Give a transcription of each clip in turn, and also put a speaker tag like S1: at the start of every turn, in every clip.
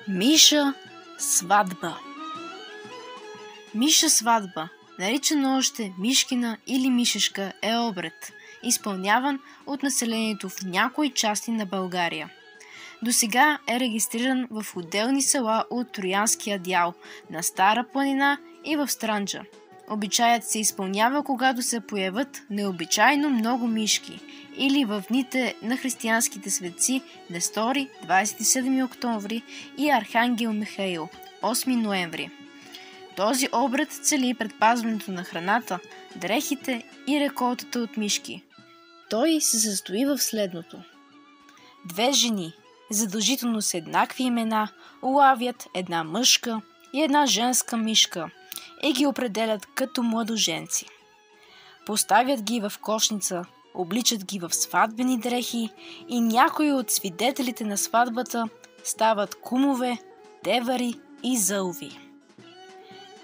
S1: Миша сватба. Миша сватба, наричано още Мишкина или Мишешка, е обред, изпълняван от населението в някои части на България. Досега е регистриран в отделни села от Троянския дял, на Стара планина и в Странджа. Обичаят се изпълнява, когато се появят необичайно много мишки или в дните на християнските светци Нестори, 27 октомври и Архангел Михаил, 8 ноември. Този обред цели предпазването на храната, дрехите и реколтата от мишки. Той се състои в следното. 2 жени, задължително с еднакви имена, улавят една мъжка и една женска мишка и ги определят като младоженци. Поставят ги в кошница, обличат ги в сватбени дрехи и някои от свидетелите на сватбата стават кумове, девари и зълви.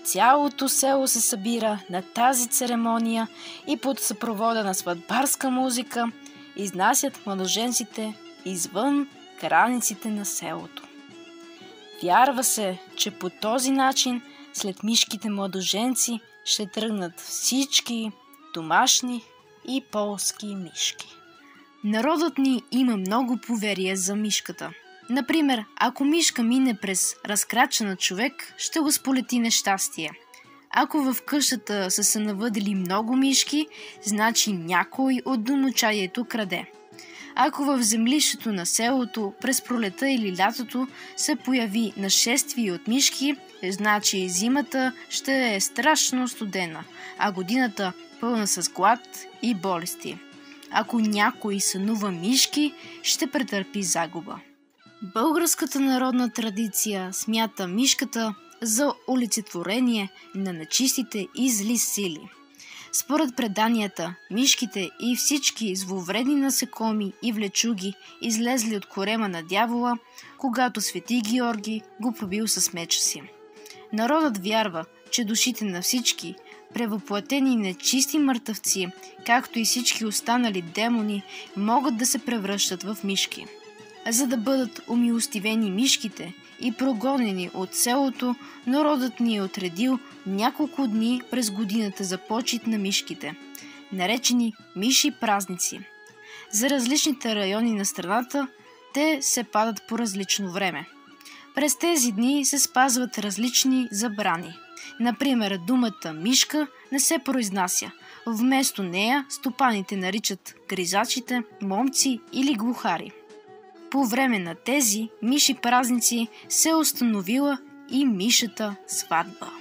S1: Цялото село се събира на тази церемония и под съпровода на сватбарска музика изнасят младоженците извън границите на селото. Вярва се, че по този начин след мишките младоженци ще тръгнат всички домашни и полски мишки. Народът ни има много поверия за мишката. Например, ако мишка мине през разкрача на човек, ще го сполети нещастие. Ако в къщата са се навъдили много мишки, значи някой от домочадието краде. Ако в землището на селото през пролета или лятото се появи нашествие от мишки, значи зимата ще е страшно студена, а годината пълна с глад и болести. Ако някой сънува мишки, ще претърпи загуба. Българската народна традиция смята мишката за олицетворение на нечистите и зли сили. Според преданията, мишките и всички зловредни насекоми и влечуги излезли от корема на дявола, когато свети Георги го побил с меча си. Народът вярва, че душите на всички превъплатени нечисти мъртъвци, както и всички останали демони, могат да се превръщат в мишки. За да бъдат умилостивени мишките и прогонени от селото, народът ни е отредил няколко дни през годината за почит на мишките, наречени миши празници. За различните райони на страната те се падат по различно време. През тези дни се спазват различни забрани. Например, думата мишка не се произнася. Вместо нея стопаните наричат гризачите момци или глухари. По време на тези миши празници се е установила и мишата сватба.